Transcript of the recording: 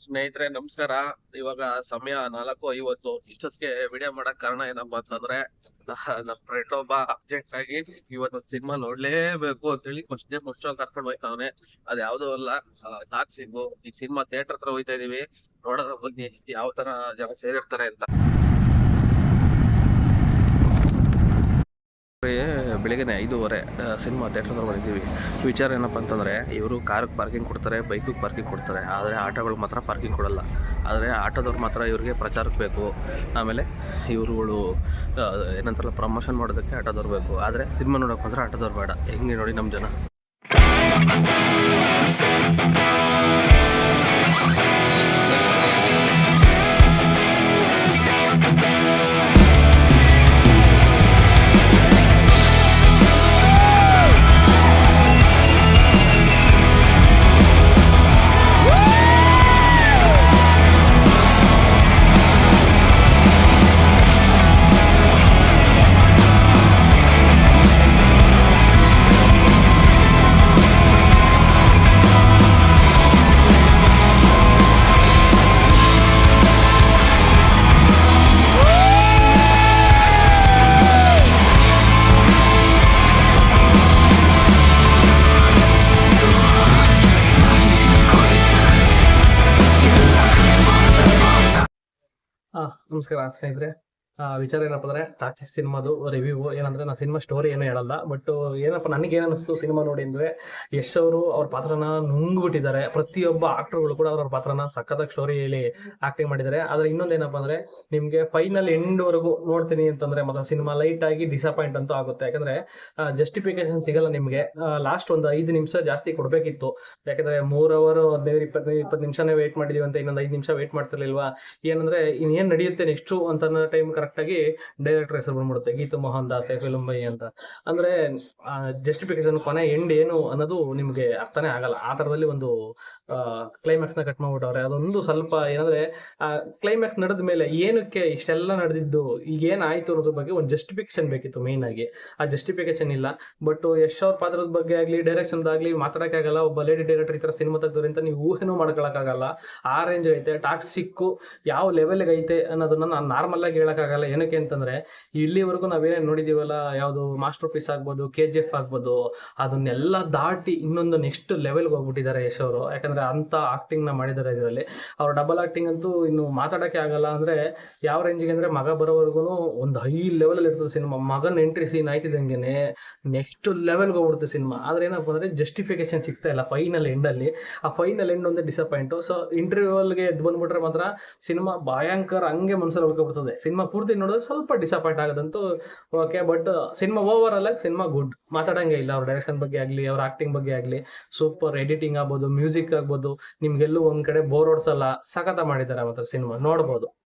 ಸ್ನೇಹಿತರೆ ನಮಸ್ಕಾರ. ಇವಾಗ ಸಮಯ 4:50. ಇಷ್ಟೊತ್ತಿಗೆ ವಿಡಿಯೋ ಮಾಡಕ್ ಕಾರಣ ಏನಪ್ಪಾ ಅಂತಂದ್ರೆ ನಮ್ ಫ್ರೆಂಡ್ ಒಬ್ಬ ಅರ್ಜೆಂಟ್ ಆಗಿ ಇವತ್ತೊಂದ್ ಸಿನಿಮಾ ನೋಡ್ಲೇಬೇಕು ಅಂತೇಳಿ ಫಸ್ಟ್ ಡೇ ಫಸ್ಟ್ ಶೋ ಕರ್ಕೊಂಡ್ ಹೋಯ್ತವನೆ. ಅದ್ ಯಾವ್ದೋ ಅಲ್ಲ, ಟಾಕ್ಸಿಕ್. ಈ ಸಿನಿಮಾ ಥಿಯೇಟರ್ ಹತ್ರ ಹೋಯ್ತಾ ಇದೀವಿ. ನೋಡೋಣ ಬನ್ನಿ ಯಾವ ತರ ಜನ ಸೇರಿರ್ತಾರೆ ಅಂತ. ಬೆಳಿಗ್ಗೆ 5:30 ಸಿನಿಮಾ ಥಿಯೇಟರ್ ಹತ್ರ ಬಂದಿದ್ದೀವಿ. ವಿಚಾರ ಏನಪ್ಪ ಅಂತಂದರೆ, ಇವರು ಕಾರಿಗೆ ಪಾರ್ಕಿಂಗ್ ಕೊಡ್ತಾರೆ, ಬೈಕಿಗೆ ಪಾರ್ಕಿಂಗ್ ಕೊಡ್ತಾರೆ, ಆದರೆ ಆಟೋಗಳು ಮಾತ್ರ ಪಾರ್ಕಿಂಗ್ ಕೊಡಲ್ಲ. ಆದರೆ ಆಟೋದವ್ರು ಮಾತ್ರ ಇವ್ರಿಗೆ ಪ್ರಚಾರಕ್ಕೆ ಬೇಕು. ಆಮೇಲೆ ಇವರುಗಳು ಏನಂತಾರಲ್ಲ, ಪ್ರಮೋಷನ್ ಮಾಡೋದಕ್ಕೆ ಆಟೋದವ್ರು ಬೇಕು. ಆದರೆ ಸಿನಿಮಾ ನೋಡೋಕೆ ಮಾತ್ರ ಆಟೋದವ್ರು ಬೇಡ. ಹೆಂಗೆ ನೋಡಿ ನಮ್ಮ ಜನ. ನಮಸ್ಕಾರ ಸ್ನೇಹಿತರೆ. ವಿಚಾರ ಏನಪ್ಪ ಅಂದ್ರೆ, ಟಾಕ್ಸಿಕ್ ಸಿನಿಮಾದು ರಿವ್ಯೂ ಏನಂದ್ರೆ, ನಾನು ಸಿನಿಮಾ ಸ್ಟೋರಿ ಏನು ಹೇಳಲ್ಲ. ಬಟ್ ಏನಪ್ಪ ನನಗೆ ಏನು ಅನಿಸ್ತು ಸಿನಿಮಾ ನೋಡಿ ಅಂದ್ರೆ, ಯಶ್ ಅವರು ಅವ್ರ ಪಾತ್ರನ ನುಂಗ್ಬಿಟ್ಟಿದ್ದಾರೆ. ಪ್ರತಿಯೊಬ್ಬ ಆಕ್ಟರ್ಗಳು ಕೂಡ ಅವ್ರ ಪಾತ್ರನ ಸಖತ್ತಾಗಿ ಸ್ಟೋರಿ ಹೇಳಿ ಆಕ್ಟಿಂಗ್ ಮಾಡಿದ್ದಾರೆ. ಆದ್ರೆ ಇನ್ನೊಂದೇನಪ್ಪ ಅಂದ್ರೆ, ನಿಮ್ಗೆ ಫೈನಲ್ ಎಂಡ್ ವರೆಗೂ ನೋಡ್ತೀನಿ ಅಂತಂದ್ರೆ ಮಾತ್ರ ಸಿನಿಮಾ ಲೈಟ್ ಆಗಿ ಡಿಸಪಾಯಿಂಟ್ ಅಂತೂ ಆಗುತ್ತೆ. ಯಾಕಂದ್ರೆ ಜಸ್ಟಿಫಿಕೇಶನ್ ಸಿಗಲ್ಲ ನಿಮ್ಗೆ. ಲಾಸ್ಟ್ ಒಂದು 5 ನಿಮಿಷ ಜಾಸ್ತಿ ಕೊಡ್ಬೇಕಿತ್ತು. ಯಾಕಂದ್ರೆ 3 ಅವರ್ 15-20 ನಿಮಿಷನೇ ವೇಟ್ ಮಾಡಿದೀವಿ ಅಂತ ಇನ್ನೊಂದು 5 ನಿಮಿಷ ವೇಟ್ ಮಾಡ್ತಿರ್ಲಿಲ್ವಾ? ಏನಂದ್ರೆ ಇನ್ನೇನ್ ನಡೆಯುತ್ತೆ ನೆಕ್ಸ್ಟ್ ಅಂತ ಟೈಮ್ ಕರೆಕ್ಟ್ ಆಗಿ ಡೈರೆಕ್ಟರ್ ಹೆಸರು ಬಂದ್ಬಿಡುತ್ತೆ, ಗೀತು ಮೋಹನ್ ದಾಸ್ ಫಿಲಂಬೈ ಅಂತ. ಅಂದ್ರೆ ಜಸ್ಟಿಫಿಕೇಶನ್ ಕೊನೆ ಎಂಡ್ ಏನು ಅನ್ನೋದು ನಿಮ್ಗೆ ಅರ್ಥನೇ ಆಗಲ್ಲ. ಆ ತರದಲ್ಲಿ ಒಂದು ಕ್ಲೈಮ್ಯಾಕ್ಸ್ ನ ಕಟ್ ಮಾಡ್ಬಿಟ್ಟವ್ರೆ. ಅದೊಂದು ಸ್ವಲ್ಪ ಏನಂದ್ರೆ, ಕ್ಲೈಮ್ಯಾಕ್ಸ್ ನಡೆದ ಮೇಲೆ ಏನಕ್ಕೆ ಇಷ್ಟೆಲ್ಲ ನಡೆದಿದ್ದು, ಈಗ ಏನಾಯ್ತು ಅನ್ನೋದ್ರ ಬಗ್ಗೆ ಒಂದು ಜಸ್ಟಿಫಿಕೇಶನ್ ಬೇಕಿತ್ತು ಮೇನ್ ಆಗಿ. ಆ ಜಸ್ಟಿಫಿಕೇಶನ್ ಇಲ್ಲ. ಬಟ್ ಯಶ್ ಅವ್ರ ಪಾತ್ರದ ಬಗ್ಗೆ ಆಗ್ಲಿ, ಡೈರೆಕ್ಷನ್ ಆಗ್ಲಿ ಮಾತಾಡಕ್ ಆಗಲ್ಲ. ಒಬ್ಬ ಲೇಡಿ ಡೈರೆಕ್ಟರ್ ಈ ತರ ಸಿನಿಮಾ ತೆಗ್ದವ್ರೆ ಅಂತ ನೀವು ಊಹೆನೂ ಮಾಡ್ಕೊಳಕ್ಕಾಗಲ್ಲ. ಆ ರೇಂಜ್ ಐತೆ. ಟಾಕ್ಸಿಕ್ ಯಾವ ಲೆವೆಲ್ಗೆ ಐತೆ ಅನ್ನೋದನ್ನ ನಾನು ನಾರ್ಮಲ್ ಆಗಿ ಹೇಳಕ್ಕಾಗಲ್ಲ. ಏನಕ್ಕೆ ಅಂತಂದ್ರೆ, ಇಲ್ಲಿವರೆಗೂ ನಾವೇನೇನು ನೋಡಿದೀವಲ್ಲ, ಯಾವ್ದು ಮಾಸ್ಟರ್ ಪೀಸ್ ಆಗ್ಬೋದು, KGF ಆಗ್ಬೋದು, ಅದನ್ನೆಲ್ಲ ದಾಟಿ ಇನ್ನೊಂದು ನೆಕ್ಸ್ಟ್ ಲೆವೆಲ್ಗೆ ಹೋಗ್ಬಿಟ್ಟಿದ್ದಾರೆ ಯಶ್ ಅವರು. ಯಾಕಂದ್ರೆ ಅಂತ ಆಕ್ಟಿಂಗ್ ನ ಮಾಡಿದ್ದಾರೆ ಇದರಲ್ಲಿ. ಅವ್ರ ಡಬಲ್ ಆಕ್ಟಿಂಗ್ ಅಂತೂ ಇನ್ನು ಮಾತಾಡಕ್ಕೆ ಆಗಲ್ಲ. ಅಂದ್ರೆ ಯಾವ ರೇಂಜಿಗೆ ಅಂದ್ರೆ, ಮಗ ಬರೋವರೆಗೂ ಒಂದು ಹೈ ಲೆವೆಲ್ ಅಲ್ಲಿ ಇರ್ತದೆ ಸಿನಿಮಾ. ಮಗನ್ ಎಂಟ್ರಿ ಸೀನ್ ಆಯ್ತಿದಂಗೆನೆ ನೆಕ್ಸ್ಟ್ ಲೆವೆಲ್ಗೆ ಹೋಗ್ಬಿಡುತ್ತೆ ಸಿನಿಮಾ. ಆದ್ರೆ ಏನಪ್ಪ ಅಂದ್ರೆ, ಜಸ್ಟಿಫಿಕೇಶನ್ ಸಿಗ್ತಾ ಇಲ್ಲ ಫೈನಲ್ ಎಂಡ್ ಅಲ್ಲಿ. ಆ ಫೈನಲ್ ಎಂಡ್ ಒಂದೇ ಡಿಸಪಾಯಿಂಟ್. ಸೊ ಇಂಟರ್ವ್ಯೂಲ್ಗೆ ಎದ್ದು ಬಂದ್ಬಿಟ್ರೆ ಮಾತ್ರ ಸಿನಿಮಾ ಭಯಂಕರ ಹಂಗೆ ಮನಸ್ಸಲ್ಲಿ ಉಳ್ಕೊಬಿಡ್ತದೆ. ಸಿನಿಮಾ ಪೂರ್ತಿ ನೋಡಿದ್ರೆ ಸ್ವಲ್ಪ ಡಿಸಪಾಯಿಂಟ್ ಆಗೋದಂತೂ ಓಕೆ. ಬಟ್ ಸಿನಿಮಾ ಓವರ್ ಆಲ್ ಸಿನಿಮಾ ಗುಡ್. ಮಾತಾಡಂಗೆ ಇಲ್ಲ. ಅವ್ರ ಡೈರೆಕ್ಷನ್ ಬಗ್ಗೆ ಆಗ್ಲಿ, ಅವ್ರ ಆಕ್ಟಿಂಗ್ ಬಗ್ಗೆ ಆಗ್ಲಿ, ಸೂಪರ್. ಎಡಿಟಿಂಗ್ ಆಗ್ಬೋದು, ಮ್ಯೂಸಿಕ್ ಆಗ್ಬೋದು, ನಿಮ್ಗೆಲ್ಲೂ ಒಂದ್ ಕಡೆ ಬೋರ್ ಹೊಡ್ಸಲ್ಲ. ಸಖತ ಮಾಡಿದ್ದಾರೆ ಮಾತ್ರ ಸಿನಿಮಾ, ನೋಡ್ಬೋದು.